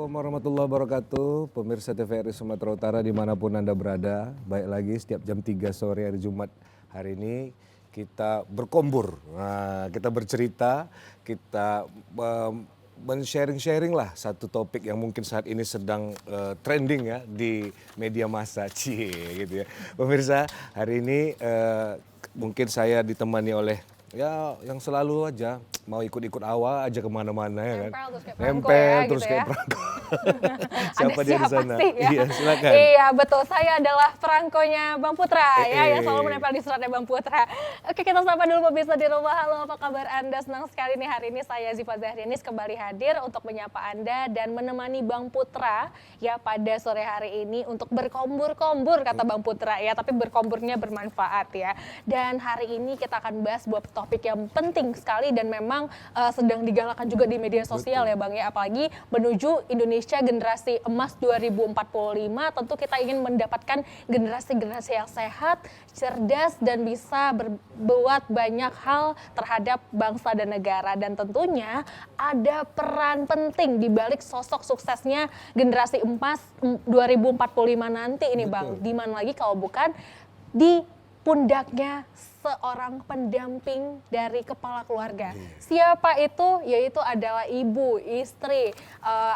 Assalamualaikum warahmatullahi wabarakatuh. Pemirsa TVRI Sumatera Utara dimanapun Anda berada. Baik lagi setiap jam 3 sore hari Jumat hari ini kita berkombur. Nah, kita bercerita, kita men-sharing-sharing lah satu topik yang mungkin saat ini sedang trending ya di media massa. Cie gitu ya. Pemirsa, hari ini mungkin saya ditemani oleh ya yang selalu aja mau ikut-ikut awal aja kemana-mana ya kan. Nempel Terus kayak ya, perangko. Siapa dia di sana? sih ya? Iya, silakan. Iya, betul. Saya adalah perangkonya Bang Putra ya selalu menempel di suratnya Bang Putra. Oke, kita sapa dulu pemirsa di rumah. Halo, apa kabar Anda? Senang sekali nih hari ini saya Ziva Zahrianis kembali hadir untuk menyapa Anda dan menemani Bang Putra ya pada sore hari ini untuk berkombur-kombur kata Bang Putra ya, tapi berkomburnya bermanfaat ya. Dan hari ini kita akan bahas sebuah topik yang penting sekali dan memang sedang digalakan juga di media sosial. Betul. Ya Bang ya, apalagi menuju Indonesia generasi emas 2045, tentu kita ingin mendapatkan generasi-generasi yang sehat, cerdas dan bisa berbuat banyak hal terhadap bangsa dan negara, dan tentunya ada peran penting di balik sosok suksesnya generasi emas 2045 nanti ini. Betul. Bang, di mana lagi kalau bukan di pundaknya seorang pendamping dari kepala keluarga. Siapa itu? Yaitu adalah ibu, istri,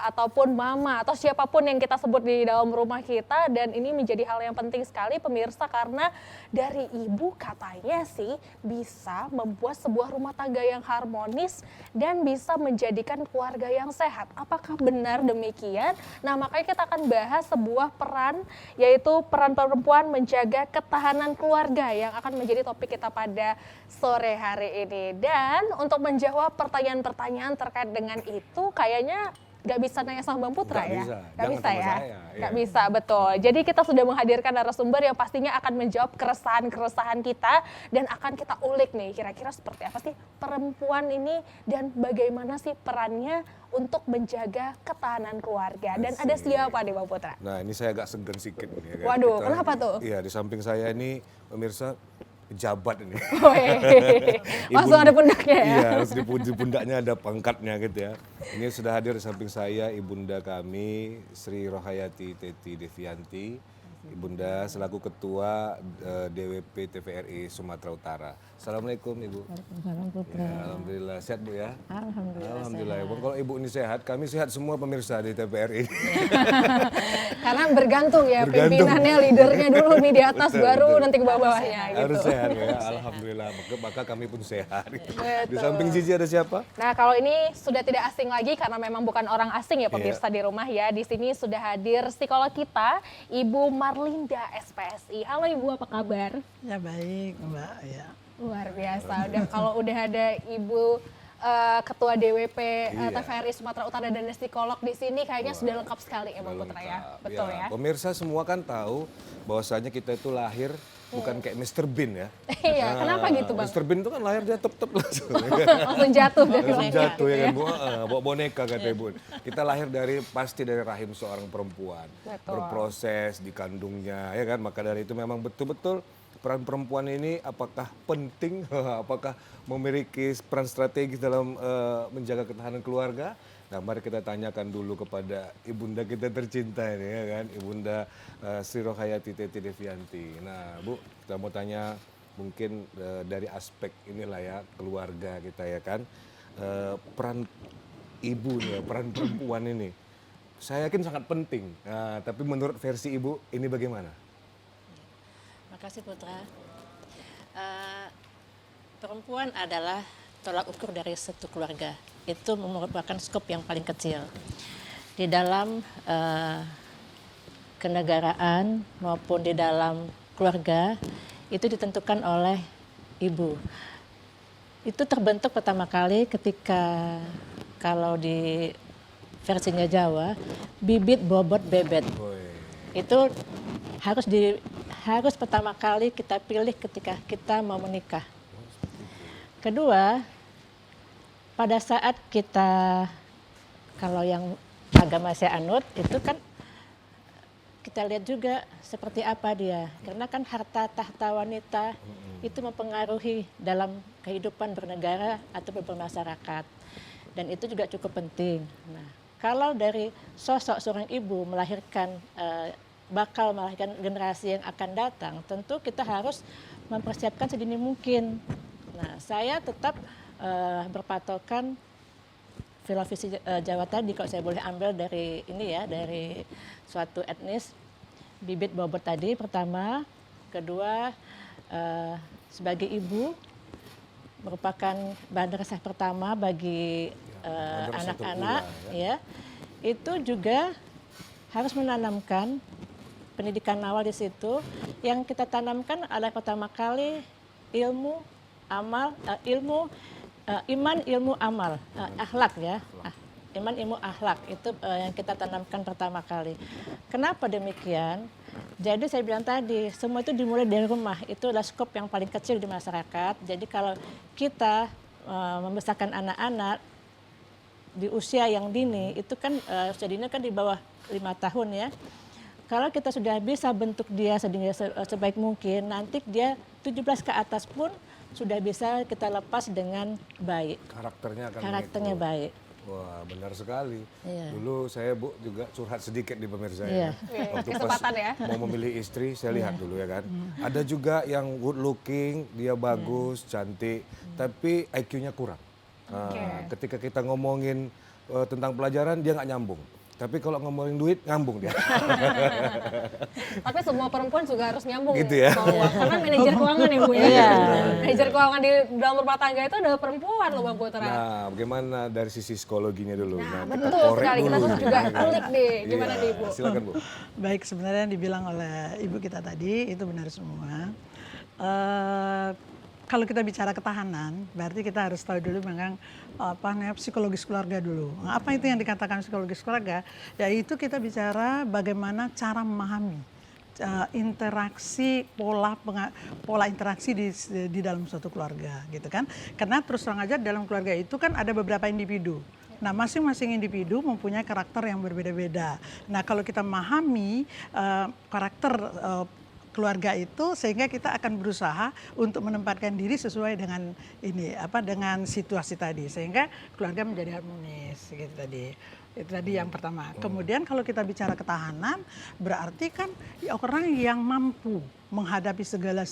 ataupun mama, atau siapapun yang kita sebut di dalam rumah kita. Dan ini menjadi hal yang penting sekali pemirsa, karena dari ibu katanya sih bisa membuat sebuah rumah tangga yang harmonis dan bisa menjadikan keluarga yang sehat. Apakah benar demikian? Nah, makanya kita akan bahas sebuah peran, yaitu peran perempuan menjaga ketahanan keluarga, yang akan menjadi topik kita pada sore hari ini. Dan untuk menjawab pertanyaan-pertanyaan terkait dengan itu, kayaknya nggak bisa nanya sama Bang Putra ya? Nggak bisa ya? Nggak bisa, betul. Jadi kita sudah menghadirkan narasumber yang pastinya akan menjawab keresahan-keresahan kita dan akan kita ulik nih, kira-kira seperti apa sih perempuan ini dan bagaimana sih perannya untuk menjaga ketahanan keluarga. Dan ada siapa nih Bang Putra? Nah, ini saya agak segan sedikit nih. Waduh, kenapa tuh? Iya, di samping saya ini pemirsa pejabat ini. Langsung ada pundaknya ya? Iya, harus di pundaknya ada pangkatnya gitu ya. Ini sudah hadir di samping saya ibunda kami, Sri Rohayati Teti Devianti. Ibunda selaku Ketua DWP TVRI Sumatera Utara. Assalamualaikum Ibu. Waalaikumsalam Putra. Ya, alhamdulillah, sehat Bu ya? Alhamdulillah Ya. Kalau Ibu ini sehat, kami sehat semua pemirsa di TVRI. Karena bergantung ya pimpinannya, leadernya dulu nih di atas, betul, baru nanti ke bawah-bawahnya gitu. Harus sehat ya, alhamdulillah. Maka kami pun sehat. Di samping Zizi ada siapa? Nah, kalau ini sudah tidak asing lagi karena memang bukan orang asing ya pemirsa di rumah ya. Di sini sudah hadir psikolog kita, Ibu Marlinda SPSI. Halo Ibu, apa kabar? Ya baik Mbak ya. Luar biasa. Kalau udah ada Ibu Ketua DWP TVRI Sumatera Utara dan psikolog di sini, kayaknya sudah lengkap sekali ya Bang Putra ya. Betul ya. Pemirsa semua kan tahu bahwasanya kita itu lahir bukan kayak Mr. Bean ya. Iya, kenapa gitu Bang? Mr. Bean itu kan lahir dia tep-tep langsung. Langsung jatuh dari langsung jatuh ya kan, bawa boneka kata Ibu. Kita lahir pasti dari rahim seorang perempuan. Betul. Berproses di kandungnya ya kan, maka dari itu memang betul-betul peran perempuan ini apakah penting, apakah memiliki peran strategis dalam menjaga ketahanan keluarga? Nah, mari kita tanyakan dulu kepada ibunda kita tercinta ini ya kan, Ibunda Sri Rohayati Teti Devianti. Nah, Bu, kita mau tanya mungkin dari aspek inilah ya, keluarga kita ya kan. Peran ibu nih, peran perempuan ini saya yakin sangat penting. Nah, tapi menurut versi Ibu ini bagaimana? Makasih Putra. Perempuan adalah tolak ukur dari satu keluarga. Itu merupakan skop yang paling kecil. Di dalam kenegaraan maupun di dalam keluarga itu ditentukan oleh ibu. Itu terbentuk pertama kali ketika kalau di versinya Jawa, bibit bobot bebet. Itu harus pertama kali kita pilih ketika kita mau menikah. Kedua, pada saat kita, kalau yang agama saya anut, itu kan kita lihat juga seperti apa dia. Karena kan harta tahta wanita itu mempengaruhi dalam kehidupan bernegara atau bermasyarakat. Dan itu juga cukup penting. Nah, kalau dari sosok seorang ibu bakal melahirkan generasi yang akan datang, tentu kita harus mempersiapkan sedini mungkin. Nah, saya tetap berpatokan filosofi Jawa tadi, kalau saya boleh ambil dari ini ya, dari suatu etnis, bibit bobot tadi pertama, kedua sebagai ibu merupakan madrasah pertama bagi anak-anak, ya. Itu juga harus menanamkan pendidikan awal di situ. Yang kita tanamkan adalah pertama kali ilmu, amal, iman, ilmu, amal, akhlak ya. Iman, ilmu, akhlak itu yang kita tanamkan pertama kali. Kenapa demikian? Jadi saya bilang tadi, semua itu dimulai dari rumah. Itu adalah skop yang paling kecil di masyarakat. Jadi kalau kita membesarkan anak-anak di usia yang dini, itu kan usia dini kan di bawah 5 tahun ya. Kalau kita sudah bisa bentuk dia sebaik mungkin, nanti dia 17 ke atas pun sudah bisa kita lepas dengan baik. Karakternya baik. Wah, benar sekali. Iya. Dulu saya Bu juga curhat sedikit di pemirsa Iya. ya. Waktu Kesempatan ya. mau memilih istri, saya lihat dulu ya kan. Ada juga yang good looking, dia bagus, cantik, tapi IQ-nya kurang. Ketika kita ngomongin tentang pelajaran, dia nggak nyambung. Tapi kalau ngomongin duit, ngambung dia. Tapi semua perempuan juga harus nyambung. Gitu ya. Karena manajer keuangan ya Bu ya. Iya. Manajer keuangan di dalam rumah tangga itu adalah perempuan loh Bang Putra. Nah, bagaimana dari sisi psikologinya dulu? Nah, kita betul korek sekali. Kita dulu tuh nih. juga kulik deh. Gimana Iya, nih Bu? Silakan Bu. Baik, sebenarnya yang dibilang oleh ibu kita tadi itu benar semua. Kalau kita bicara ketahanan, berarti kita harus tahu dulu memang psikologis keluarga dulu. Nah, apa itu yang dikatakan psikologis keluarga? Yaitu kita bicara bagaimana cara memahami interaksi pola interaksi di dalam suatu keluarga, gitu kan? Karena terus terang aja dalam keluarga itu kan ada beberapa individu. Nah, masing-masing individu mempunyai karakter yang berbeda-beda. Nah, kalau kita memahami karakter keluarga itu, sehingga kita akan berusaha untuk menempatkan diri sesuai dengan dengan situasi tadi, sehingga keluarga menjadi harmonis gitu tadi. Itu tadi yang pertama. Kemudian kalau kita bicara ketahanan, berarti kan orang yang mampu menghadapi segala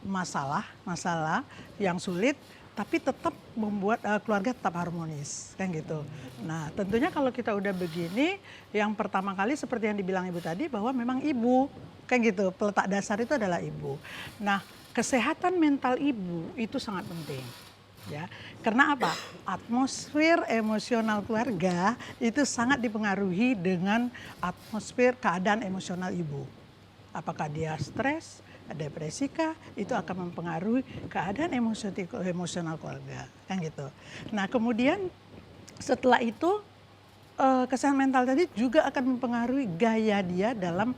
masalah yang sulit, tapi tetap membuat keluarga tetap harmonis, kan gitu. Nah, tentunya kalau kita udah begini, yang pertama kali seperti yang dibilang ibu tadi, bahwa memang ibu, kan gitu, peletak dasar itu adalah ibu. Nah, kesehatan mental ibu itu sangat penting. Ya, karena apa? Atmosfer emosional keluarga itu sangat dipengaruhi dengan atmosfer keadaan emosional ibu. Apakah dia stres, depresi kah, itu akan mempengaruhi keadaan emosional keluarga, kan gitu. Nah, kemudian setelah itu kesehatan mental tadi juga akan mempengaruhi gaya dia dalam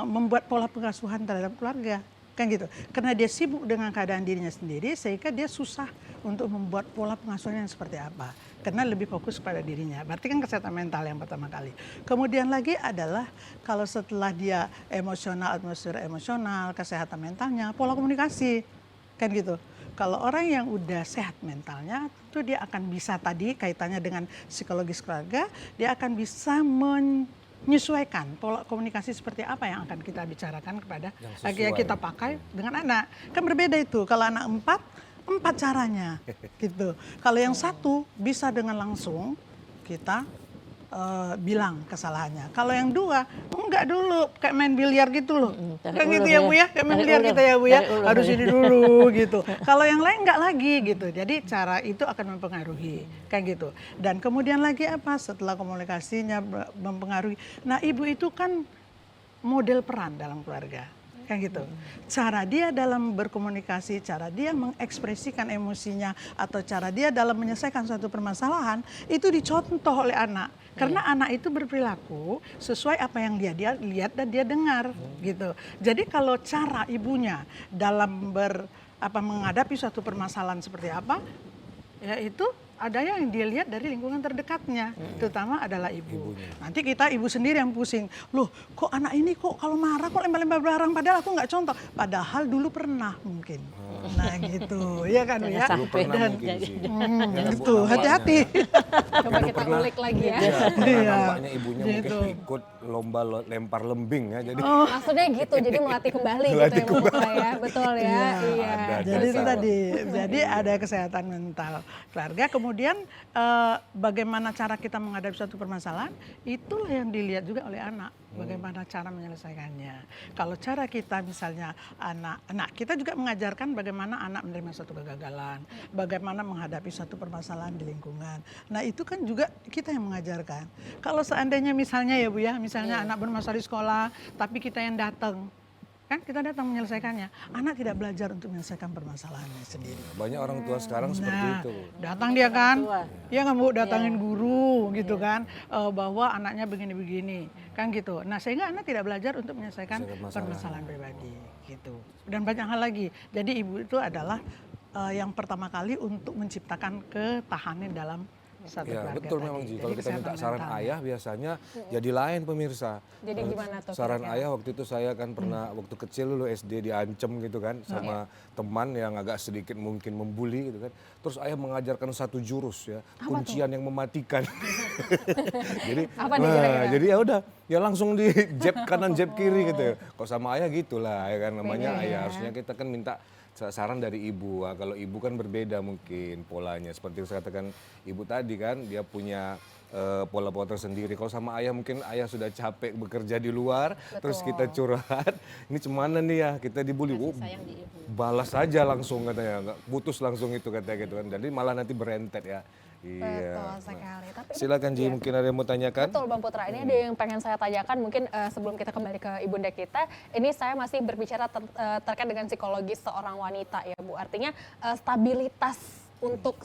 membuat pola pengasuhan terhadap keluarga, kan gitu. Karena dia sibuk dengan keadaan dirinya sendiri, sehingga dia susah untuk membuat pola pengasuhan yang seperti apa. Karena lebih fokus pada dirinya. Berarti kan kesehatan mental yang pertama kali. Kemudian lagi adalah kalau setelah dia emosional, atmosfer emosional, kesehatan mentalnya, pola komunikasi, kan gitu. Kalau orang yang udah sehat mentalnya, itu dia akan bisa tadi kaitannya dengan psikologis keluarga, dia akan bisa menyesuaikan pola komunikasi seperti apa yang akan kita bicarakan kepada yang kita pakai dengan anak. Kan berbeda itu. Kalau anak empat caranya gitu. Kalau yang satu bisa dengan langsung kita bilang kesalahannya. Kalau yang dua enggak dulu, kayak main biliar gitu loh. Kan gitu ya Bu ya, kayak main biliar kita ya Bu ya. Harus ini dulu gitu. Kalau yang lain enggak lagi gitu. Jadi cara itu akan mempengaruhi, kan gitu. Dan kemudian lagi apa? Setelah komunikasinya mempengaruhi. Nah, ibu itu kan model peran dalam keluarga, kan gitu. Cara dia dalam berkomunikasi, cara dia mengekspresikan emosinya, atau cara dia dalam menyelesaikan suatu permasalahan, itu dicontoh oleh anak. Karena anak itu berperilaku sesuai apa yang dia lihat dan dia dengar, gitu. Jadi kalau cara ibunya dalam menghadapi suatu permasalahan seperti apa, ya itu ada yang dia lihat dari lingkungan terdekatnya, terutama adalah ibu. Nanti kita ibu sendiri yang pusing, loh kok anak ini kok kalau marah kok lempar-lempar barang, padahal aku nggak contoh, padahal dulu pernah mungkin. Nah gitu, ya kan Bu ya. Dulu pernah mungkin sih. Ya, Bu, Gitu, nampaknya- hati-hati. Coba kita ulik lagi ya. Iya, karena Iya. nampaknya ibunya mungkin Gitu. ikut lomba lempar lembing ya, jadi Maksudnya gitu, jadi melatih kembali gitu ya Bang Putra ya. Betul ya. Iya. ada Jadi itu dasar. tadi, jadi ada kesehatan mental keluarga. Kemudian bagaimana cara kita menghadapi suatu permasalahan, itulah yang dilihat juga oleh anak. Bagaimana cara menyelesaikannya. Kalau cara kita misalnya anak kita juga mengajarkan bagaimana anak menerima suatu kegagalan, bagaimana menghadapi suatu permasalahan di lingkungan. Nah itu kan juga kita yang mengajarkan. Kalau seandainya misalnya ya Bu ya, misalnya anak bermasalah di sekolah, tapi kita yang datang. Kan kita datang menyelesaikannya. Anak tidak belajar untuk menyelesaikan permasalahannya sendiri. banyak orang tua sekarang seperti itu. Datang dia kan, ya nggak mau datangin guru gitu kan, bahwa anaknya begini-begini, kan gitu. Nah sehingga anak tidak belajar untuk menyelesaikan permasalahan pribadi, gitu. Dan banyak hal lagi. Jadi ibu itu adalah yang pertama kali untuk menciptakan ketahanan dalam satu Ya keluarga. betul tadi. memang Ji. Jadi Kalau kita minta kesehatan saran mental. ayah biasanya jadi lain pemirsa. Jadi gimana tuh Saran kira-kira? ayah waktu itu saya kan pernah waktu kecil dulu SD diancem gitu kan sama teman yang agak sedikit mungkin membuli gitu kan. Terus ayah mengajarkan satu jurus ya, kuncian yang mematikan. Jadi Apa nih kira-kira? jadi ya udah ya langsung di jab kanan jab kiri gitu ya. Kok sama ayah gitulah ya kan namanya Beda ayah ya. harusnya kita kan minta saran dari ibu. Kalau ibu kan berbeda mungkin polanya. Seperti yang saya katakan ibu tadi kan, dia punya pola-pola tersendiri. Kalau sama ayah mungkin ayah sudah capek bekerja di luar, terus kita curhat, ini cemana nih ya, kita dibully. Oh, balas saja langsung katanya, nggak putus langsung itu katanya gitu kan. Jadi malah nanti berentet ya. Iya. Betul sekali. Tapi ini- Silakan Ji, mungkin ada yang mau tanyakan? Betul Bang Putra, ini ada yang pengen saya tanyakan mungkin sebelum kita kembali ke ibunda kita, ini saya masih berbicara terkait dengan psikologis seorang wanita ya Bu. Artinya stabilitas untuk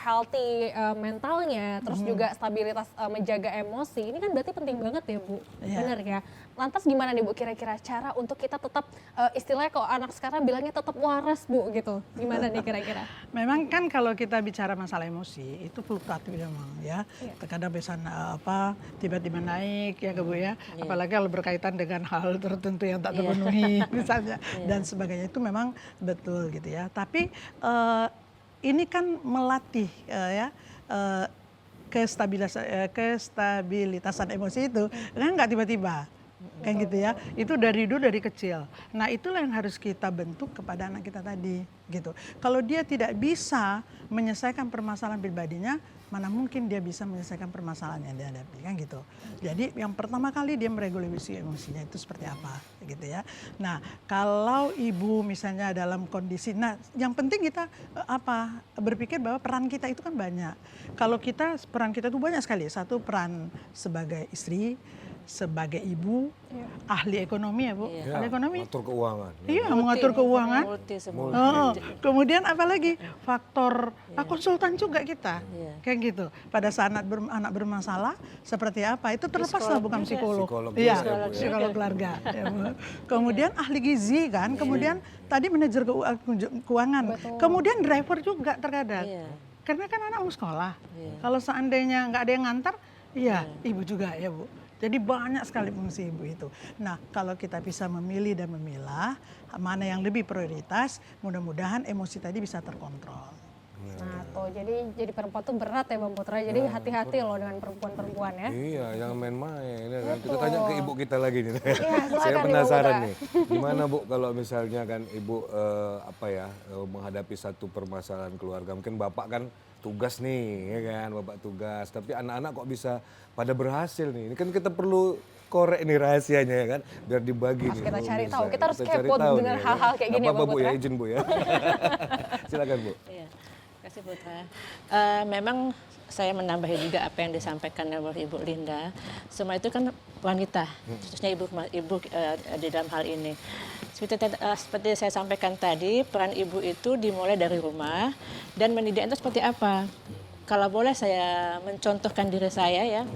healthy mentalnya, terus juga stabilitas menjaga emosi, ini kan berarti penting banget ya Bu, Iya. benar ya. Lantas gimana nih Bu kira-kira cara untuk kita tetap istilahnya kalau anak sekarang bilangnya tetap waras Bu gitu, gimana nih kira-kira? Memang kan kalau kita bicara masalah emosi itu fluktuatif memang ya. Terkadang bisa tiba-tiba naik ya Bu ya. Apalagi kalau berkaitan dengan hal tertentu yang tak terpenuhi misalnya dan sebagainya itu memang betul gitu ya. Tapi ini kan melatih kestabilitasan emosi itu kan nggak tiba-tiba. Kan gitu ya, itu dari dulu dari kecil. Nah itulah yang harus kita bentuk kepada anak kita tadi gitu. Kalau dia tidak bisa menyelesaikan permasalahan pribadinya, mana mungkin dia bisa menyelesaikan permasalahan yang dihadapi kan gitu. Jadi yang pertama kali dia meregulasi emosinya itu seperti apa gitu ya. Nah kalau ibu misalnya dalam kondisi, nah yang penting kita berpikir bahwa peran kita itu kan banyak. Kalau peran kita itu banyak sekali. Satu peran sebagai istri, sebagai ibu, ahli ekonomi ya Bu, ahli ekonomi. Mengatur keuangan. Iya, mengatur keuangan. Multi semua. Kemudian apalagi faktor konsultan juga kita, kayak gitu. Pada saat anak bermasalah seperti apa itu terlepas lah bukan psikolog, Psikolog iya, juga ya, Bu, ya. psikolog keluarga. Ya, Bu. Kemudian ahli gizi kan, kemudian tadi manajer keuangan, kemudian driver juga terkadang. Iya. Karena kan anak mau sekolah. Kalau seandainya nggak ada yang ngantar, iya ibu juga ya Bu. Jadi banyak sekali fungsi ibu itu. Nah kalau kita bisa memilih dan memilah mana yang lebih prioritas, mudah-mudahan emosi tadi bisa terkontrol. Nah tuh, jadi perempuan tuh berat ya Bang Putra, jadi hati-hati loh dengan perempuan-perempuan ya. Iya, jangan main-main. Ya kan? Kita tanya ke ibu kita lagi nih. silakan, Saya Ibu penasaran Putra. nih, gimana Bu kalau misalnya kan ibu menghadapi satu permasalahan keluarga. Mungkin bapak kan tugas nih, ya kan, bapak tugas. Tapi anak-anak kok bisa pada berhasil nih? Ini kan kita perlu korek nih rahasianya ya kan, biar dibagi nih. kita Bu, cari pemirsa. tahu. Kita harus cari kepo tahu dengan nih, hal-hal kayak Nggak gini ya, apa-apa, Bang Bu ya, Putra. izin Bu ya. Silakan Bu. Iya, terima kasih Putra. Memang saya menambahi juga apa yang disampaikan oleh Ibu Linda. Semua itu kan wanita, khususnya ibu di dalam hal ini. Seperti saya sampaikan tadi, peran ibu itu dimulai dari rumah dan mendidik itu seperti apa. Kalau boleh saya mencontohkan diri saya ya,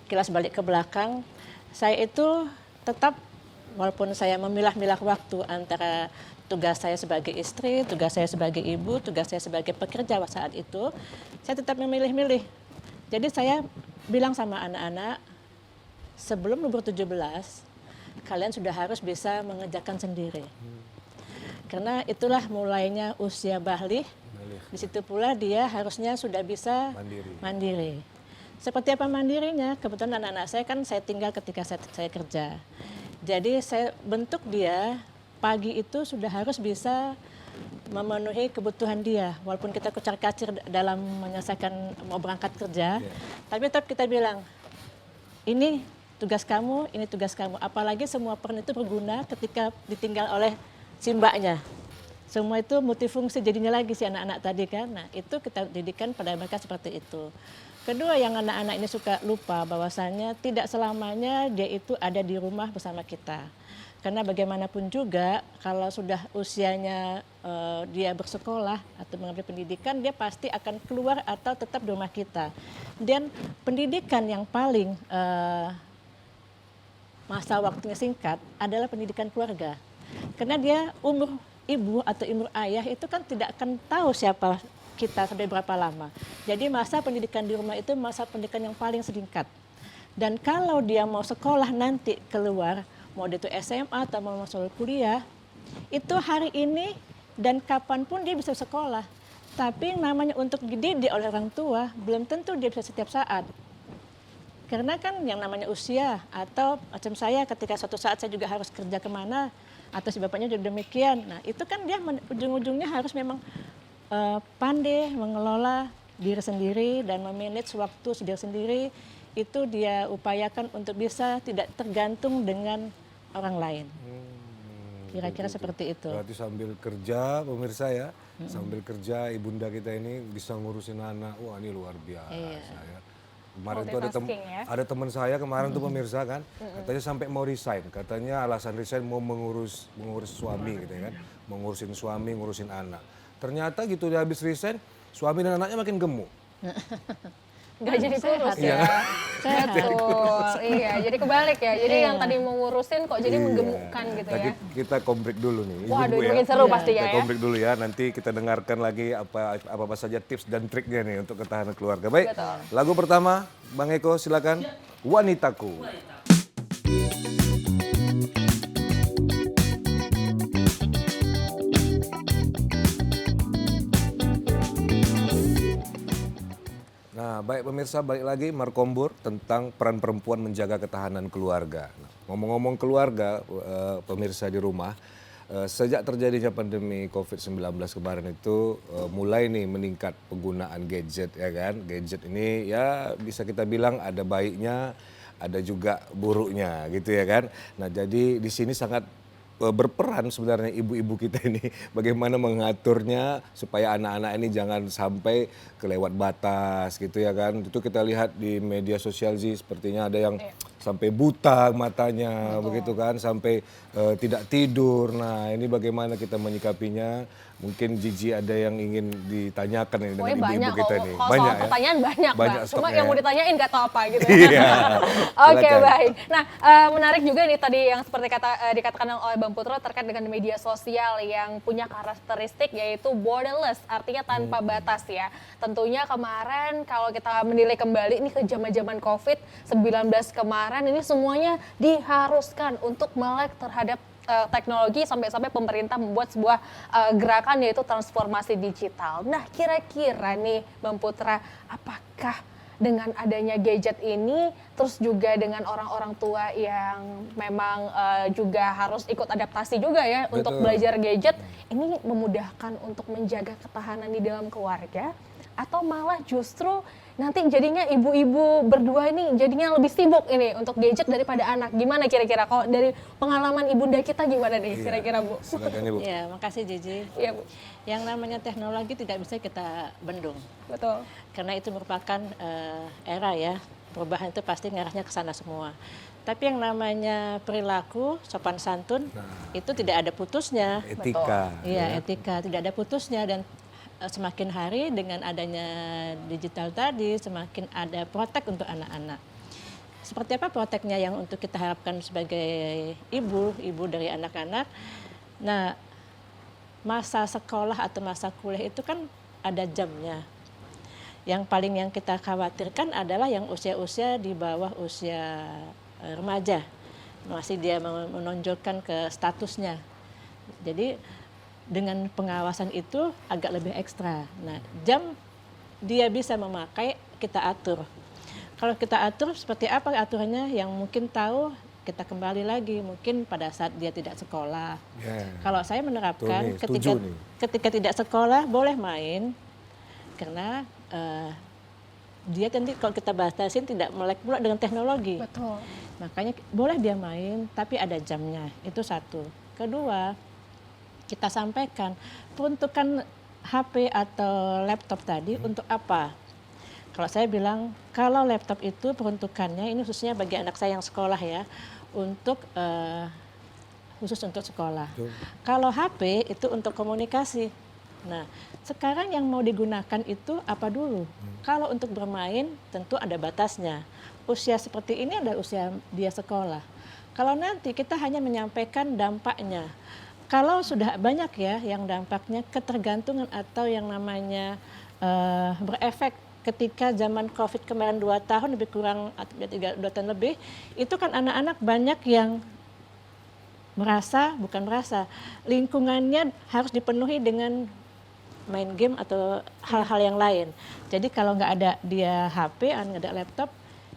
kilas balik ke belakang, saya itu tetap walaupun saya memilah-milah waktu antara tugas saya sebagai istri, tugas saya sebagai ibu, tugas saya sebagai pekerja saat itu, saya tetap memilih-milih. Jadi saya bilang sama anak-anak, sebelum umur 17, kalian sudah harus bisa mengerjakan sendiri. Karena itulah mulainya usia balik, di situ pula dia harusnya sudah bisa mandiri. Seperti apa mandirinya? Kebetulan anak-anak saya kan saya tinggal ketika saya kerja. Jadi saya bentuk dia, pagi itu sudah harus bisa memenuhi kebutuhan dia. Walaupun kita kucar-kacir dalam menyelesaikan mau berangkat kerja, tapi tetap kita bilang, ini tugas kamu, ini tugas kamu. Apalagi semua peran itu berguna ketika ditinggal oleh si mbaknya. Semua itu multifungsi jadinya lagi si anak-anak tadi kan. Nah itu kita didikan pada mereka seperti itu. Kedua yang anak-anak ini suka lupa bahwasannya tidak selamanya dia itu ada di rumah bersama kita. Karena bagaimanapun juga kalau sudah usianya dia bersekolah atau mengambil pendidikan, dia pasti akan keluar atau tetap di rumah kita. Dan pendidikan yang paling masa waktunya singkat adalah pendidikan keluarga. Karena dia umur ibu atau umur ayah itu kan tidak akan tahu siapa kita sampai berapa lama. Jadi masa pendidikan di rumah itu masa pendidikan yang paling singkat. Dan kalau dia mau sekolah nanti keluar, mau itu SMA atau mau masuk kuliah, itu hari ini dan kapanpun dia bisa sekolah. Tapi namanya untuk dididik oleh orang tua, belum tentu dia bisa setiap saat. Karena kan yang namanya usia, atau macam saya ketika suatu saat saya juga harus kerja kemana, atau si bapaknya juga demikian. Nah itu kan dia ujung-ujungnya harus memang pandai mengelola diri sendiri dan memanage waktu diri sendiri. Itu dia upayakan untuk bisa tidak tergantung dengan orang lain. Kira-kira seperti itu. Berarti sambil kerja, pemirsa ya, sambil kerja ibunda kita ini bisa ngurusin anak. Wah ini luar biasa ya. Kemarin tuh ada teman saya kemarin tuh pemirsa kan, katanya sampai mau resign. Katanya alasan resign mau mengurus suami gitu ya kan, mengurusin suami, ngurusin anak. Ternyata gitu dia habis resign, suami dan anaknya makin gemuk. Nggak jadi kurus ya. Betul. Iya, jadi kebalik ya. Jadi yang tadi mau ngurusin kok jadi menggemukkan gitu ya. Kita komplek dulu nih. Waduh, makin seru pastinya ya. Kita komplek dulu ya. Nanti kita dengarkan lagi apa saja tips dan triknya nih untuk ketahanan keluarga. Baik. Betul. Lagu pertama, Bang Eko silakan. Wanitaku. Nah, baik pemirsa, balik lagi Markombur tentang peran perempuan menjaga ketahanan keluarga. Nah, ngomong-ngomong keluarga, pemirsa di rumah, sejak terjadinya pandemi COVID-19 kemarin itu mulai nih meningkat penggunaan gadget ya kan. Gadget ini ya bisa kita bilang ada baiknya, ada juga buruknya gitu ya kan. Nah, jadi di sini sangat berperan sebenarnya ibu-ibu kita ini bagaimana mengaturnya supaya anak-anak ini jangan sampai kelewat batas gitu ya kan. Itu kita lihat di media sosial sih sepertinya ada yang sampai buta matanya. Betul. Begitu kan, sampai tidak tidur. Nah ini bagaimana kita menyikapinya. Mungkin Gigi ada yang ingin ditanyakan ini dengan ibu-ibu kita ini. Banyak ya. Pertanyaan banyak Bang. Cuma yang mau ditanyain nggak tahu apa gitu. Iya. Oke, baik. Nah menarik juga nih tadi yang seperti dikatakan oleh Bang Putra terkait dengan media sosial yang punya karakteristik yaitu borderless, artinya tanpa batas ya. Tentunya kemarin kalau kita menilai kembali ini ke zaman-zaman COVID-19 kemarin ini semuanya diharuskan untuk melek terhadap teknologi sampai-sampai pemerintah membuat sebuah gerakan yaitu transformasi digital. Nah kira-kira nih Bang Putra, apakah dengan adanya gadget ini terus juga dengan orang-orang tua yang memang juga harus ikut adaptasi juga ya untuk belajar gadget, ini memudahkan untuk menjaga ketahanan di dalam keluarga atau malah justru nanti jadinya ibu-ibu berdua ini jadinya lebih sibuk ini untuk gadget daripada anak. Gimana kira-kira kalau dari pengalaman ibunda kita gimana nih kira-kira Bu? Silakan Ibu. Ya, makasih Gigi. Iya Bu. Yang namanya teknologi tidak bisa kita bendung. Betul. Karena itu merupakan era ya, perubahan itu pasti ngarahnya ke sana semua. Tapi yang namanya perilaku, sopan santun, itu tidak ada putusnya. Etika. Iya, etika tidak ada putusnya dan semakin hari dengan adanya digital tadi, semakin ada protek untuk anak-anak. Seperti apa proteknya yang untuk kita harapkan sebagai ibu dari anak-anak? Nah, masa sekolah atau masa kuliah itu kan ada jamnya. Yang kita khawatirkan adalah yang usia-usia di bawah usia remaja. Masih dia menonjolkan ke statusnya. Jadi dengan pengawasan itu agak lebih ekstra. Nah, jam dia bisa memakai, kita atur. Kalau kita atur seperti apa aturannya, yang mungkin tahu kita kembali lagi mungkin pada saat dia tidak sekolah. Kalau saya menerapkan ketika tidak sekolah boleh main, karena dia nanti kalau kita batasin tidak melek pula dengan teknologi. Betul. Makanya boleh dia main tapi ada jamnya, itu satu. Kedua, kita sampaikan peruntukan HP atau laptop tadi untuk apa. Kalau saya bilang, kalau laptop itu peruntukannya, ini khususnya bagi anak saya yang sekolah ya, khusus untuk sekolah. Kalau HP itu untuk komunikasi. Nah, sekarang yang mau digunakan itu apa dulu? Kalau untuk bermain tentu ada batasnya. Usia seperti ini adalah usia dia sekolah. Kalau nanti kita hanya menyampaikan dampaknya. Kalau sudah banyak ya yang dampaknya ketergantungan atau yang namanya berefek ketika zaman COVID kemarin 2 tahun lebih kurang, 2 tahun lebih, itu kan anak-anak banyak yang bukan merasa, lingkungannya harus dipenuhi dengan main game atau hal-hal yang lain. Jadi kalau nggak ada dia HP, nggak ada laptop,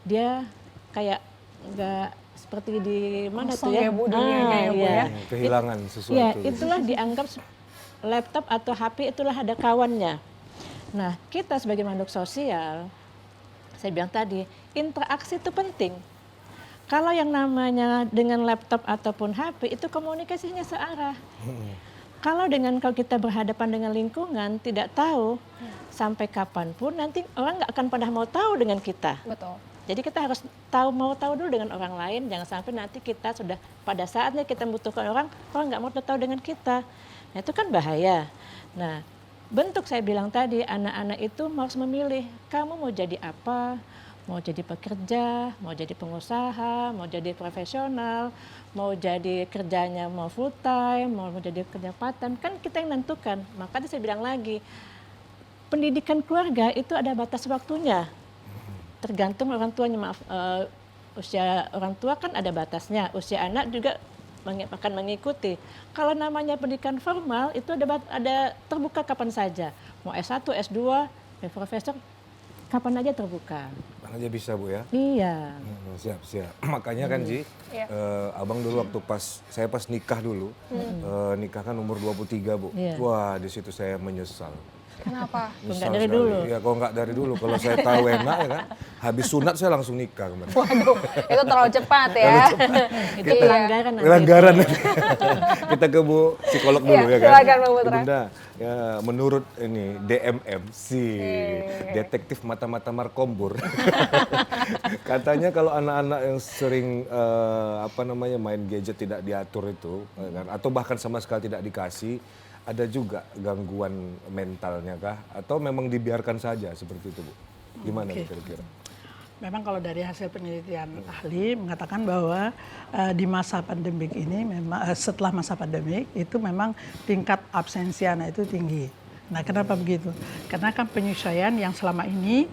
dia kayak nggak seperti di mana tuh ya? Bu, dunianya ya, Bu ya. Kehilangan sesuatu. Ya, itulah dianggap laptop atau HP itulah ada kawannya. Nah, kita sebagai makhluk sosial, saya bilang tadi, interaksi itu penting. Kalau yang namanya dengan laptop ataupun HP itu komunikasinya searah. Kalau kita berhadapan dengan lingkungan, tidak tahu sampai kapanpun nanti orang nggak akan pada mau tahu dengan kita. Betul. Jadi kita harus mau tahu dulu dengan orang lain, jangan sampai nanti kita sudah pada saatnya kita membutuhkan orang nggak mau tahu dengan kita. Nah, itu kan bahaya. Nah, bentuk saya bilang tadi, anak-anak itu harus memilih, kamu mau jadi apa? Mau jadi pekerja, mau jadi pengusaha, mau jadi profesional, mau jadi kerjanya mau full time, mau jadi kerja part time, kan kita yang nentukan. Makanya saya bilang lagi, pendidikan keluarga itu ada batas waktunya. Tergantung orang tuanya, usia orang tua kan ada batasnya, usia anak juga akan mengikuti. Kalau namanya pendidikan formal itu ada terbuka kapan saja, mau S1, S2, profesor, kapan aja terbuka. Kapan aja bisa, Bu ya? Iya. Siap. Makanya kan Ji, abang dulu waktu saya pas nikah dulu, nikah kan umur 23, Bu. Iya. Wah, di situ saya menyesal. Kenapa? Enggak dari dulu. Ya, kalau nggak dari dulu. Kalau saya tahu enak ya kan, habis sunat saya langsung nikah kemarin. Waduh, itu terlalu cepat ya. Itu pelanggaran nanti. Pelanggaran. Kita ke Bu psikolog dulu ya kan. Silakan Bang Putra. Bunda, ya, menurut ini DMM detektif mata-mata markombur. Katanya kalau anak-anak yang sering main gadget tidak diatur itu, kan, atau bahkan sama sekali tidak dikasih, ada juga gangguan mentalnya kah? Atau memang dibiarkan saja seperti itu, Bu? Gimana kira-kira? Memang kalau dari hasil penelitian ahli mengatakan bahwa di masa pandemik ini, setelah masa pandemik itu memang tingkat absensi anak itu tinggi. Nah, kenapa begitu? Karena kan penyesuaian yang selama ini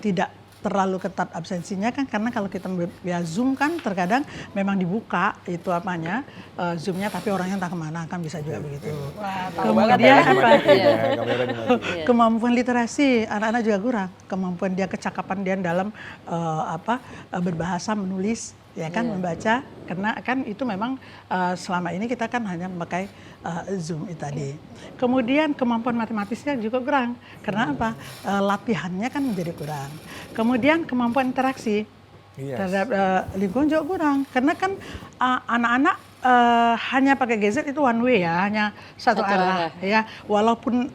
tidak terlalu ketat absensinya kan, karena kalau kita via Zoom kan terkadang memang dibuka itu Zoom-nya, tapi orangnya entah kemana, kan bisa juga begitu. Wah, kemudian Kameranya kemampuan literasi anak-anak juga kurang, kemampuan dia, kecakapan dia dalam berbahasa, menulis, ya kan, membaca, karena kan itu memang selama ini kita kan hanya memakai Zoom itu tadi. Kemudian kemampuan matematisnya juga kurang, karena apa? Latihannya kan menjadi kurang. Kemudian kemampuan interaksi terhadap lingkungan juga kurang, karena kan anak-anak hanya pakai gadget itu one way ya, hanya satu arah ya. Walaupun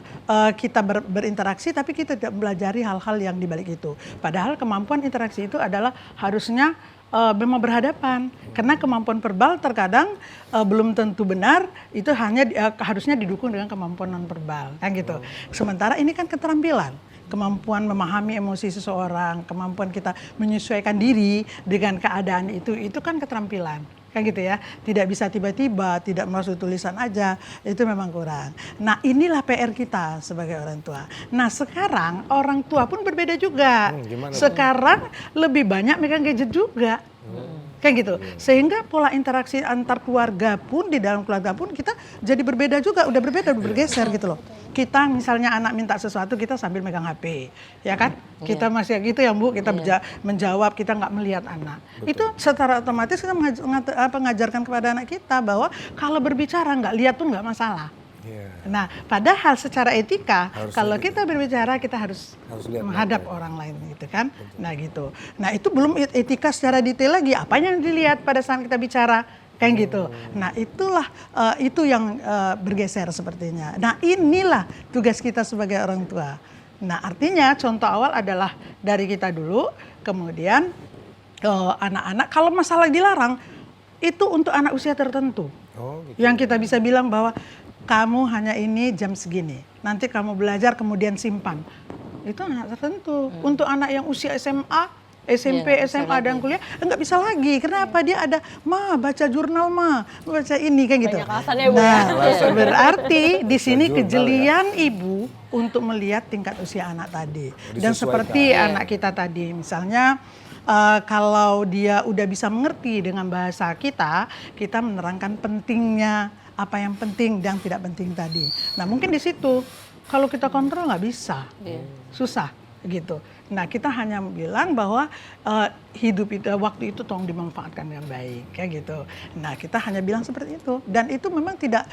kita berinteraksi, tapi kita tidak belajari hal-hal yang dibalik itu. Padahal kemampuan interaksi itu adalah harusnya memang berhadapan, karena kemampuan verbal terkadang belum tentu benar, itu hanya harusnya didukung dengan kemampuan non verbal kan gitu. Sementara ini kan keterampilan, kemampuan memahami emosi seseorang, kemampuan kita menyesuaikan diri dengan keadaan itu kan keterampilan kan gitu ya. Tidak bisa tiba-tiba, tidak masuk tulisan aja, itu memang kurang. Nah inilah PR kita sebagai orang tua. Nah sekarang orang tua pun berbeda juga. Gimana tuh? Sekarang lebih banyak megang gadget juga. Kayak gitu, sehingga pola interaksi antar keluarga pun di dalam keluarga pun kita jadi berbeda juga, udah berbeda, udah bergeser gitu loh. Kita misalnya anak minta sesuatu kita sambil megang HP, ya kan? Kita masih gitu ya Bu, kita menjawab, kita nggak melihat anak. Itu secara otomatis kita mengajarkan kepada anak kita bahwa kalau berbicara nggak lihat pun nggak masalah. Nah, padahal secara etika, kalau kita berbicara kita harus lihat menghadap orang lain gitu kan. Nah gitu. Nah itu belum etika secara detail lagi. Apa yang dilihat pada saat kita bicara kayak gitu. Nah itulah itu yang bergeser sepertinya. Nah inilah tugas kita sebagai orang tua. Nah artinya contoh awal adalah dari kita dulu, kemudian anak-anak kalau masalah dilarang itu untuk anak usia tertentu. Yang kita bisa bilang bahwa kamu hanya ini jam segini, nanti kamu belajar kemudian simpan. Itu anak tertentu. Untuk anak yang usia SMA, SMP, SMA dan kuliah nggak bisa lagi. Kenapa? Dia ada baca jurnal baca ini kan gitu. Banyak alasannya Bu ya. Nah, berarti di sini kejelian ibu untuk melihat tingkat usia anak tadi. Dan seperti anak kita tadi, misalnya kalau dia udah bisa mengerti dengan bahasa kita menerangkan pentingnya apa yang penting dan tidak penting tadi. Nah mungkin di situ kalau kita kontrol nggak bisa, susah gitu. Nah kita hanya bilang bahwa hidup itu waktu itu tolong dimanfaatkan dengan baik, kayak gitu. Nah kita hanya bilang seperti itu dan itu memang tidak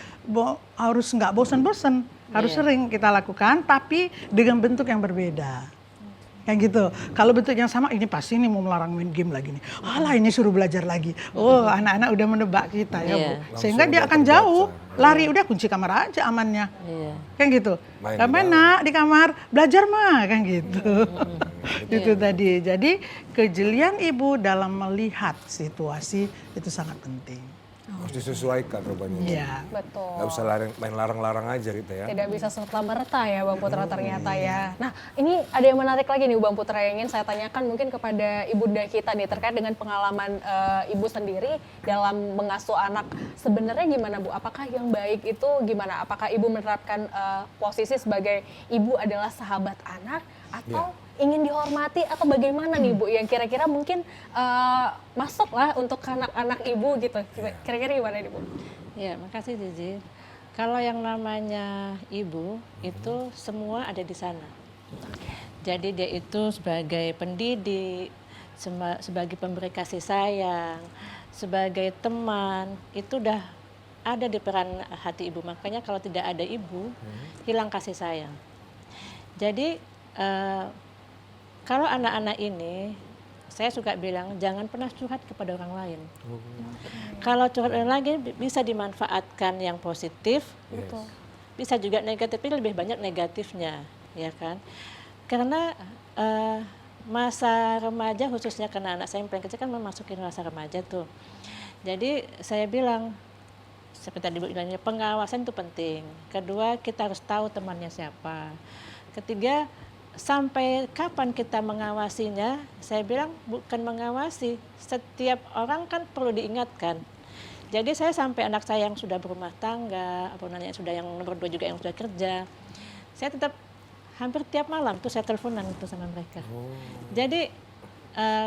harus nggak bosan-bosan, harus sering kita lakukan tapi dengan bentuk yang berbeda. Kayak gitu. Kalau bentuk yang sama, ini pasti nih mau melarang main game lagi nih. Alah ini suruh belajar lagi. Oh anak-anak udah menebak kita ya Bu. Sehingga dia akan jauh. Lari udah kunci kamar aja amannya. Kan gitu. Di kamar belajar kan gitu. Itu tadi. Jadi kejelian ibu dalam melihat situasi itu sangat penting. Harus disesuaikan rupanya. Iya. Betul. Nggak bisa main larang-larang aja gitu ya. Tidak bisa serta-merta ya Bang Putra ternyata ya. Nah ini ada yang menarik lagi nih Bang Putra yang ingin saya tanyakan mungkin kepada ibunda kita nih terkait dengan pengalaman ibu sendiri dalam mengasuh anak. Sebenarnya gimana Bu? Apakah yang baik itu gimana? Apakah ibu menerapkan posisi sebagai ibu adalah sahabat anak atau ingin dihormati atau bagaimana nih Bu yang kira-kira mungkin masuk lah untuk anak-anak ibu gitu. Kira-kira gimana nih Bu? Ya, makasih Zizi. Kalau yang namanya ibu itu semua ada di sana. Jadi dia itu sebagai pendidik, sebagai pemberi kasih sayang, sebagai teman, itu udah ada di peran hati ibu. Makanya kalau tidak ada ibu, hilang kasih sayang. Jadi kalau anak-anak ini, saya suka bilang jangan pernah curhat kepada orang lain. Kalau curhat orang lain bisa dimanfaatkan yang positif, bisa juga negatif, tapi lebih banyak negatifnya, ya kan? Karena masa remaja khususnya karena anak saya yang paling kecil kan memasuki masa remaja tuh. Jadi saya bilang seperti tadi Bu bilangnya pengawasan itu penting. Kedua kita harus tahu temannya siapa. Ketiga sampai kapan kita mengawasinya, saya bilang bukan mengawasi, setiap orang kan perlu diingatkan. Jadi saya sampai anak saya yang sudah berumah tangga, yang sudah yang nomor 2 juga yang sudah kerja, saya tetap hampir tiap malam tuh saya teleponan itu sama mereka. Jadi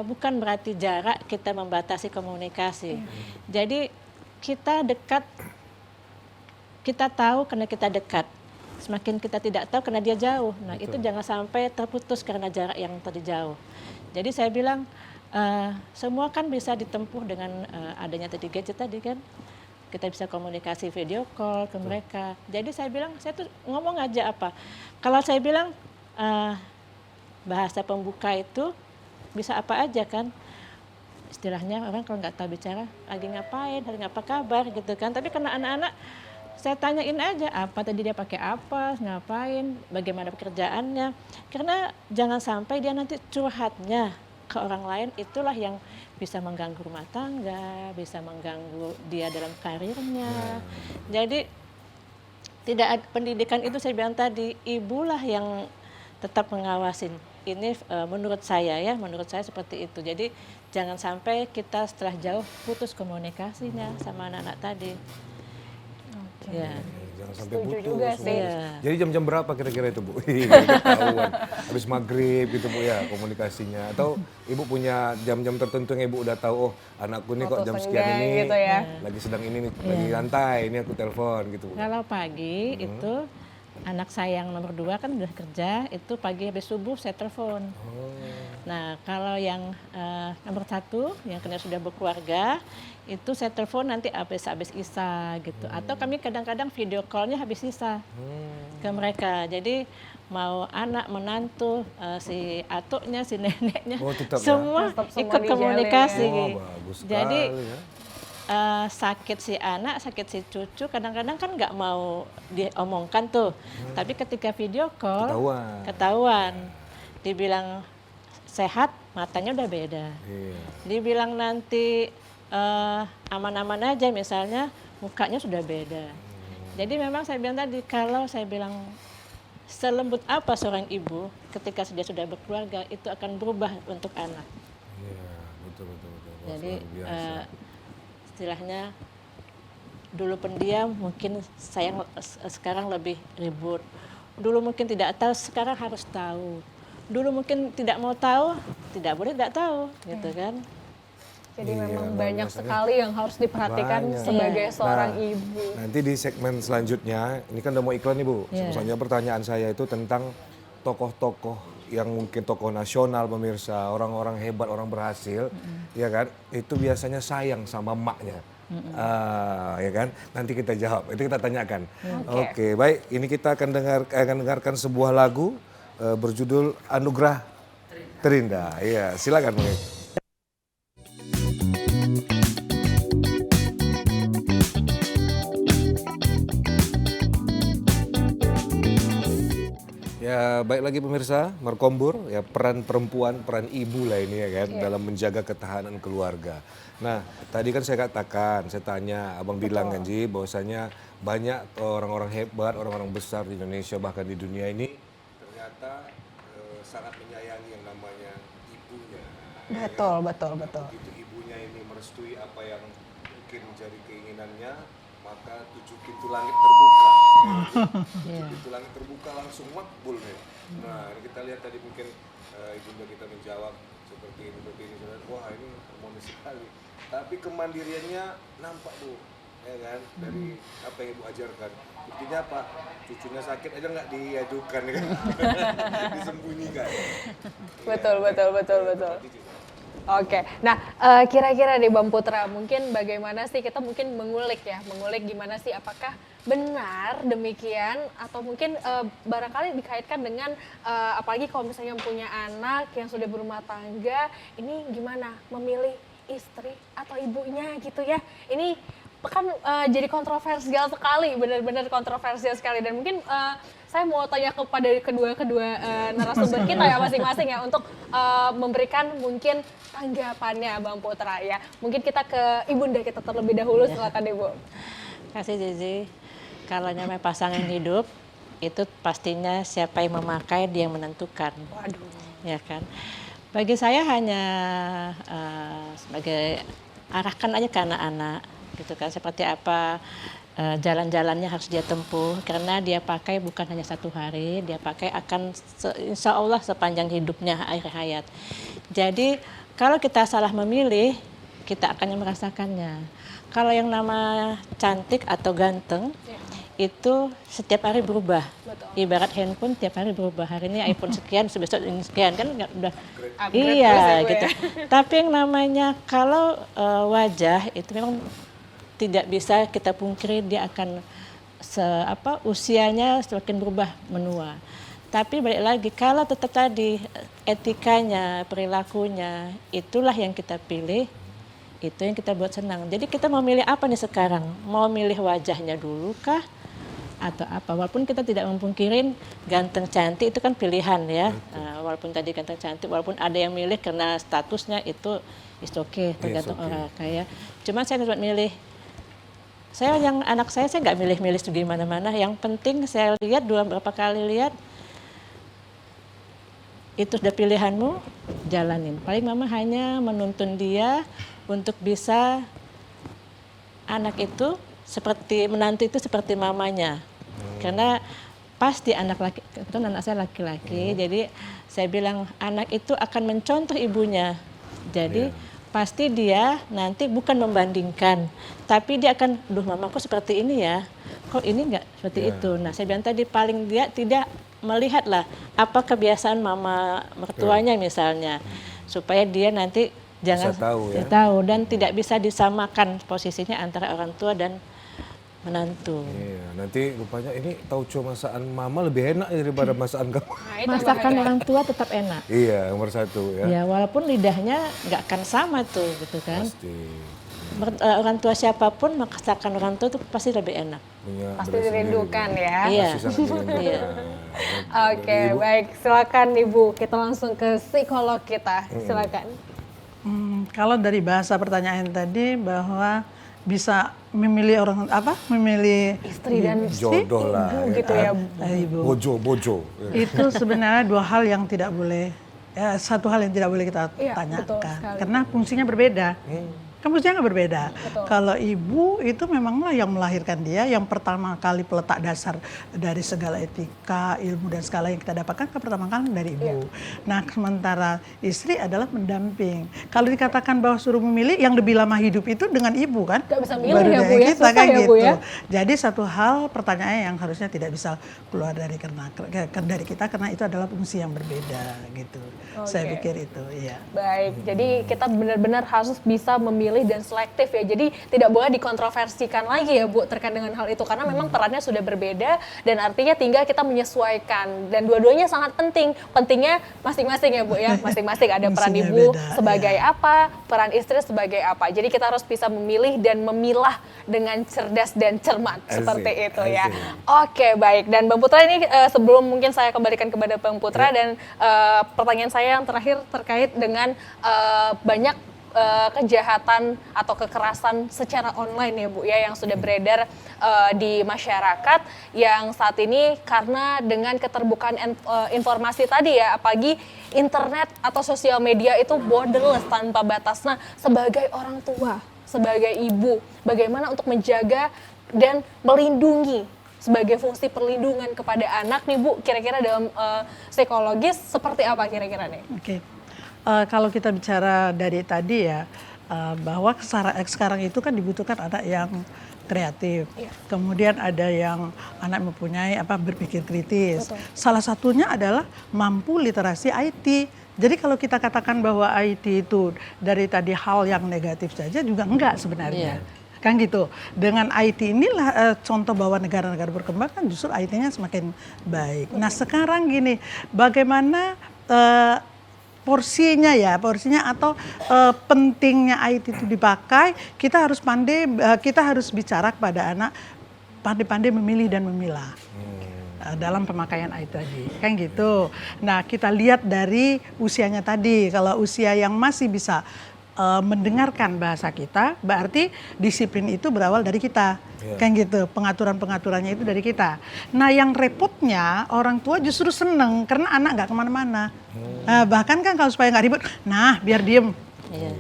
bukan berarti jarak kita membatasi komunikasi. Jadi kita dekat, kita tahu karena kita dekat. Semakin kita tidak tahu karena dia jauh. Nah itu jangan sampai terputus karena jarak yang tadi jauh. Jadi saya bilang semua kan bisa ditempuh dengan adanya tadi gadget tadi kan. Kita bisa komunikasi video call ke mereka. Jadi saya bilang saya tuh ngomong aja apa. Kalau saya bilang bahasa pembuka itu bisa apa aja kan. Istilahnya orang kalau nggak tahu bicara lagi ngapain, hari apa kabar gitu kan. Tapi karena anak-anak saya tanyain aja apa tadi dia pakai apa, ngapain, bagaimana pekerjaannya. Karena jangan sampai dia nanti curhatnya ke orang lain, itulah yang bisa mengganggu rumah tangga, bisa mengganggu dia dalam karirnya. Jadi tidak ada pendidikan itu saya bilang tadi, ibulah yang tetap mengawasin ini menurut saya seperti itu. Jadi jangan sampai kita setelah jauh putus komunikasinya sama anak-anak tadi. Ya. Jangan sampai Setuju putus. juga sih. Jadi jam-jam berapa kira-kira itu Bu? Ketahuan. Habis maghrib gitu Bu ya komunikasinya. Atau Ibu punya jam-jam tertentu yang Ibu udah tahu, oh anakku nih kok Waktu jam sekian senggang ini gitu ya. lagi sedang ini nih, lagi santai, ini aku telepon gitu Bu. Kalau pagi itu anak saya yang nomor 2 kan udah kerja, itu pagi habis subuh saya telepon. Nah kalau yang nomor 1 yang kena sudah berkeluarga, itu saya telepon nanti habis Isya gitu. Atau kami kadang-kadang video call-nya habis Isya ke mereka. Jadi mau anak, menantu, si atuknya, si neneknya, Oh, tetap ya? semua Tetap semua ikut dijalin komunikasi. ya. Oh, bagus Jadi sekali ya. sakit si anak, sakit si cucu, kadang-kadang kan nggak mau diomongkan tuh. Tapi ketika video call, ketahuan. Dibilang sehat, matanya udah beda. Iya. Dibilang nanti aman-aman aja misalnya, mukanya sudah beda. Jadi memang saya bilang tadi, kalau saya bilang selembut apa seorang ibu ketika dia sudah berkeluarga, itu akan berubah untuk anak. Iya, betul. Wah, Jadi luar biasa. istilahnya dulu pendiam, mungkin saya sekarang lebih ribut. Dulu mungkin tidak tahu, sekarang harus tahu. Dulu mungkin tidak mau tahu, tidak boleh tidak tahu, gitu kan. Jadi Iya, memang luar banyak biasa. sekali yang harus diperhatikan Banyak. sebagai seorang Nah, ibu. Nanti di segmen selanjutnya, ini kan udah mau iklan nih Bu. Iya. Selanjutnya pertanyaan saya itu tentang tokoh-tokoh yang mungkin tokoh nasional pemirsa, orang-orang hebat, orang berhasil, ya kan? Itu biasanya sayang sama emaknya. Ya kan? Nanti kita jawab, itu kita tanyakan. Oke, baik. Ini kita akan dengarkan sebuah lagu berjudul Anugerah Terindah. Iya, silakan Bang. Ya, baik lagi pemirsa, Markombur, ya peran perempuan, peran ibu lah ini ya kan, dalam menjaga ketahanan keluarga. Nah, tadi kan saya katakan, saya tanya, Abang bilang kan Ji, bahwasanya banyak orang-orang hebat, orang-orang besar di Indonesia, bahkan di dunia ini, ternyata sangat menyayangi yang namanya ibunya. Betul. Begitu ibunya ini merestui apa yang mungkin menjadi keinginannya, maka 7 pintu langit terbuka. 7 pintu langit terbuka langsung makbul nih. Nah, ini kita lihat tadi mungkin ibunda kita menjawab seperti ini. Wah, ini harmonis sekali. Tapi kemandiriannya nampak Bu, ya kan? Dari apa yang Ibu ajarkan. Buktinya apa? Cucunya sakit aja nggak diajukan, ya kan? Disembunyikan. Betul. Oke, nah kira-kira deh Bang Putra, mungkin bagaimana sih kita mungkin mengulik gimana sih apakah benar demikian atau mungkin barangkali dikaitkan dengan apalagi kalau misalnya punya anak yang sudah berumah tangga, ini gimana memilih istri atau ibunya gitu ya, ini kan jadi kontroversial sekali, benar-benar kontroversial sekali dan mungkin saya mau tanya kepada kedua narasumber kita ya masing-masing ya untuk memberikan mungkin tanggapannya Bang Putra ya. Mungkin kita ke ibunda kita terlebih dahulu, silakan Ibu. Kasih Zizi. Kalau namanya pasangan hidup, itu pastinya siapa yang memakai dia yang menentukan. Waduh. Ya kan. Bagi saya hanya sebagai arahkan aja ke anak-anak, gitu kan. Seperti apa jalan-jalannya harus dia tempuh, karena dia pakai bukan hanya 1 hari, dia pakai akan insya Allah sepanjang hidupnya, akhir hayat. Jadi kalau kita salah memilih, kita akan merasakannya. Kalau yang nama cantik atau ganteng, itu setiap hari berubah. Betul. Ibarat handphone tiap hari berubah. Hari ini iPhone sekian, besok ini sekian, kan udah. Upgrade Iya, terus ya, Bu, gitu. ya. Tapi yang namanya kalau wajah itu memang tidak bisa kita pungkiri, dia akan usianya semakin berubah, menua. Tapi balik lagi, kalau tetap tadi etikanya, perilakunya, itulah yang kita pilih, itu yang kita buat senang. Jadi kita mau milih apa nih sekarang? Mau milih wajahnya dulu kah? Atau apa? Walaupun kita tidak memungkirin ganteng cantik itu kan pilihan ya. Walaupun tadi ganteng cantik, walaupun ada yang milih karena statusnya itu it's okay, tergantung orang kaya. Cuma saya buat milih. Saya yang anak saya nggak milih-milih gimana-mana. Yang penting saya lihat berapa kali lihat itu sudah pilihanmu, jalanin. Paling mama hanya menuntun dia untuk bisa anak itu seperti menantu itu seperti mamanya. Karena pasti anak laki, kebetulan anak saya laki-laki, jadi saya bilang anak itu akan mencontoh ibunya. Jadi pasti dia nanti bukan membandingkan, tapi dia akan, duh mamaku seperti ini ya, kok ini enggak seperti itu. Nah saya bilang tadi paling dia tidak melihatlah apa kebiasaan mama mertuanya misalnya, supaya dia nanti jangan tahu dan tidak bisa disamakan posisinya antara orang tua dan menantu. Iya, nanti rupanya ini tauco masakan mama lebih enak daripada masakan kamu. Masakan orang tua tetap enak. Iya, nomor satu ya. Ya walaupun lidahnya nggak akan sama tuh gitu kan. Pasti. Orang tua siapapun masakan orang tua itu pasti lebih enak. Pasti dirindukan ya. Iya. Pasti sangat dirindukan. Iya. Oke, baik. Silakan Ibu, kita langsung ke psikolog kita. Silakan. Kalau dari bahasa pertanyaan tadi bahwa bisa memilih orang memilih Istri dan jodoh lah ibu gitu ya. ibu. Bojo. Itu sebenarnya dua hal yang tidak boleh, satu hal yang tidak boleh kita Iya, betul tanyakan sekali. karena fungsinya berbeda. Kan fungsinya nggak berbeda. Kalau ibu itu memanglah yang melahirkan dia, yang pertama kali peletak dasar dari segala etika, ilmu dan segala yang kita dapatkan kan pertama kali dari ibu. Nah sementara istri adalah mendamping. Kalau dikatakan bahwa suruh memilih, yang lebih lama hidup itu dengan ibu kan? Nggak bisa milih Baru ya, dari Bu, ya? kita Susah kan ya, gitu. Bu, ya? Jadi satu hal pertanyaannya yang harusnya tidak bisa keluar dari dari kita karena itu adalah fungsi yang berbeda gitu. Saya pikir itu, iya. Baik, jadi kita benar-benar harus bisa memilih dan selektif ya. Jadi tidak boleh dikontroversikan lagi ya Bu terkait dengan hal itu karena memang perannya sudah berbeda dan artinya tinggal kita menyesuaikan dan dua-duanya sangat penting. Pentingnya masing-masing ya Bu ya. Masing-masing ada peran Fungsinya ibu beda, sebagai apa, peran istri sebagai apa. Jadi kita harus bisa memilih dan memilah dengan cerdas dan cermat seperti itu ya. Oke, baik. Dan Bang Putra ini sebelum mungkin saya kembalikan kepada Bang Putra dan pertanyaan saya yang terakhir terkait dengan banyak kejahatan atau kekerasan secara online ya Bu ya yang sudah beredar di masyarakat yang saat ini karena dengan keterbukaan informasi tadi ya apalagi internet atau sosial media itu borderless tanpa batas. Nah sebagai orang tua, sebagai ibu, bagaimana untuk menjaga dan melindungi sebagai fungsi perlindungan kepada anak nih Bu, kira-kira dalam psikologis seperti apa kira-kira nih? Oke. Kalau kita bicara dari tadi ya, bahwa sekarang itu kan dibutuhkan anak yang kreatif. Kemudian ada yang anak mempunyai berpikir kritis. Betul. Salah satunya adalah mampu literasi IT. Jadi kalau kita katakan bahwa IT itu dari tadi hal yang negatif saja juga enggak sebenarnya. Kan gitu. Dengan IT inilah contoh bahwa negara-negara berkembang kan justru IT-nya semakin baik. Nah sekarang gini, bagaimana porsinya atau pentingnya IT itu dipakai, kita harus pandai, kita harus bicara kepada anak pandai-pandai memilih dan memilah dalam pemakaian IT tadi, kan gitu. Nah kita lihat dari usianya tadi, kalau usia yang masih bisa mendengarkan bahasa kita, berarti disiplin itu berawal dari kita, kan gitu. Pengaturan-pengaturannya itu dari kita. Nah, yang repotnya orang tua justru seneng karena anak nggak kemana-mana. Bahkan kan kalau supaya nggak ribut, nah biar diem.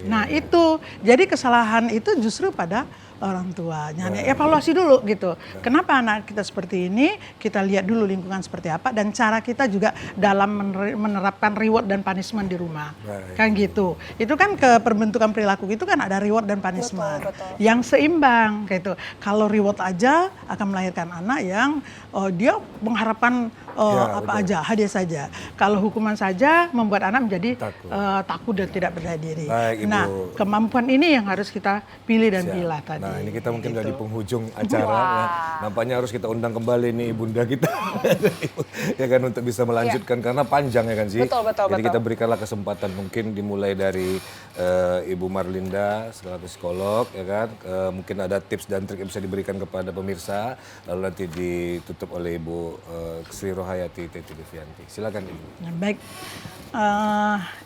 Nah itu, jadi kesalahan itu justru pada orang tuanya. Evaluasi dulu gitu. Kenapa anak kita seperti ini? Kita lihat dulu lingkungan seperti apa dan cara kita juga dalam menerapkan reward dan punishment di rumah. Kan gitu. Itu kan ke perbentukan perilaku itu kan ada reward dan punishment. Betul. Yang seimbang gitu. Kalau reward aja akan melahirkan anak yang dia mengharapkan aja, hadiah saja. Kalau hukuman saja membuat anak menjadi takut dan tidak berdaya diri. Baik, Ibu. Nah, kemampuan ini yang harus kita pilih dan pilah tadi. Nah ini kita mungkin udah di penghujung acara ya. Nampaknya harus kita undang kembali nih ibunda kita ya kan untuk bisa melanjutkan karena panjang ya kan sih. Betul. Jadi kita berikanlah kesempatan mungkin dimulai dari Ibu Marlinda selaku psikolog ya kan. Mungkin ada tips dan trik yang bisa diberikan kepada pemirsa lalu nanti ditutup oleh Ibu Sri Rohayati Teti Devianti. Silakan Ibu. Baik,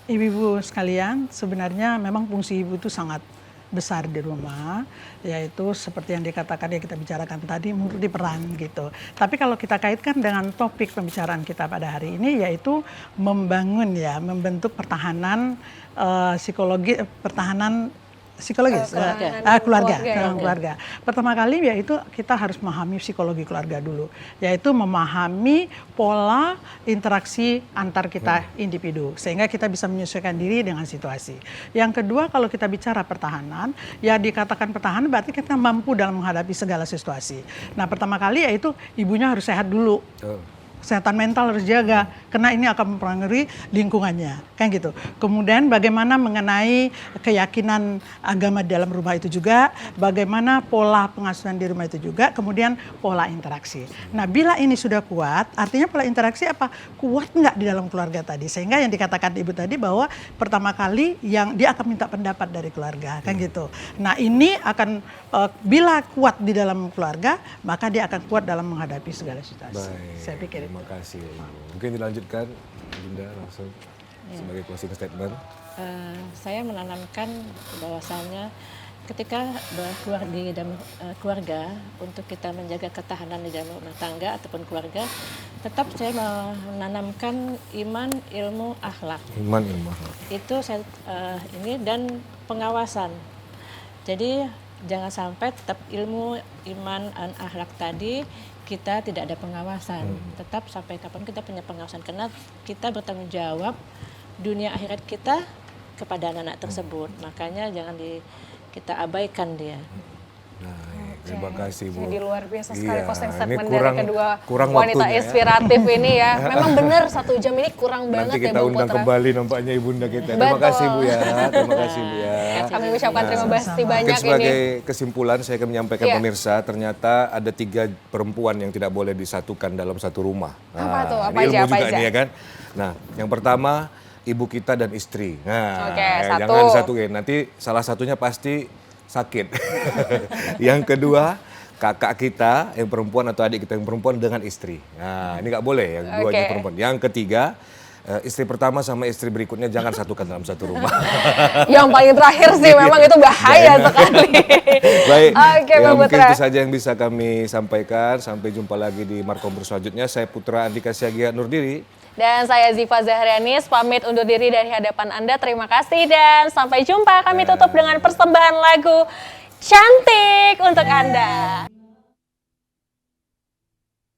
ibu-ibu sekalian, sebenarnya memang fungsi ibu itu sangat besar di rumah, yaitu seperti yang dikatakan yang kita bicarakan tadi, murni peran gitu. Tapi kalau kita kaitkan dengan topik pembicaraan kita pada hari ini, yaitu membentuk pertahanan psikologis, keluarga. Pertama kali yaitu kita harus memahami psikologi keluarga dulu, yaitu memahami pola interaksi antar kita individu, sehingga kita bisa menyesuaikan diri dengan situasi. Yang kedua, kalau kita bicara pertahanan, ya dikatakan pertahanan berarti kita mampu dalam menghadapi segala situasi. Nah, pertama kali yaitu ibunya harus sehat dulu. Kesehatan mental harus jaga, karena ini akan mempengaruhi lingkungannya, kan gitu. Kemudian bagaimana mengenai keyakinan agama dalam rumah itu juga, bagaimana pola pengasuhan di rumah itu juga, kemudian pola interaksi. Nah, bila ini sudah kuat, artinya pola interaksi apa? Kuat nggak di dalam keluarga tadi? Sehingga yang dikatakan ibu tadi bahwa pertama kali yang dia akan minta pendapat dari keluarga, kan gitu. Nah, ini akan bila kuat di dalam keluarga, maka dia akan kuat dalam menghadapi segala situasi. Baik. Saya pikir. Terima kasih. Mungkin dilanjutkan, Bunda, langsung sebagai closing statement. Saya menanamkan bahwasannya ketika keluar di dalam keluarga, untuk kita menjaga ketahanan di dalam rumah tangga ataupun keluarga, tetap saya menanamkan iman, ilmu, akhlak. Iman, ilmu, akhlak. Itu saya ini dan pengawasan. Jadi jangan sampai tetap ilmu, iman, dan akhlak tadi kita tidak ada pengawasan. Tetap sampai kapan kita punya pengawasan, karena kita bertanggung jawab dunia akhirat kita kepada anak-anak tersebut. Makanya jangan kita abaikan dia. Nah, terima kasih, Bu. Jadi luar biasa sekali closing ini statement kurang- dari kedua kurang wanita waktunya, ya. inspiratif ini ya. Memang benar 1 jam ini kurang Nanti banget ya kita Bang undang Putra. kembali nampaknya Ibunda kita. Terima Betul. kasih, Bu ya. Terima kasih, Bu ya. Kami ucapkan terima kasih Mungkin banyak sebagai ini. kesimpulan saya akan menyampaikan Iya. pemirsa, ternyata ada 3 perempuan yang tidak boleh disatukan dalam satu rumah. Apa tuh? Apa ini ilmu aja, apa juga aja? ini ya kan. Nah, yang pertama ibu kita dan istri. Nah, Oke, satu. jangan disatuin. Nanti salah satunya pasti sakit. Yang kedua, kakak kita yang perempuan atau adik kita yang perempuan dengan istri. Nah, ini nggak boleh yang duanya Oke. perempuan. Yang ketiga, istri pertama sama istri berikutnya jangan satukan dalam satu rumah. Yang paling terakhir sih memang itu bahaya sekali. Baik, Oke, ya Bang mungkin Putra. itu saja yang bisa kami sampaikan. Sampai jumpa lagi di Markompur selanjutnya. Saya Putra Andika Siagia Nurdiri. Dan saya Ziva Zahrianis pamit undur diri dari hadapan Anda. Terima kasih dan sampai jumpa. Kami tutup dengan persembahan lagu Cantik untuk Anda.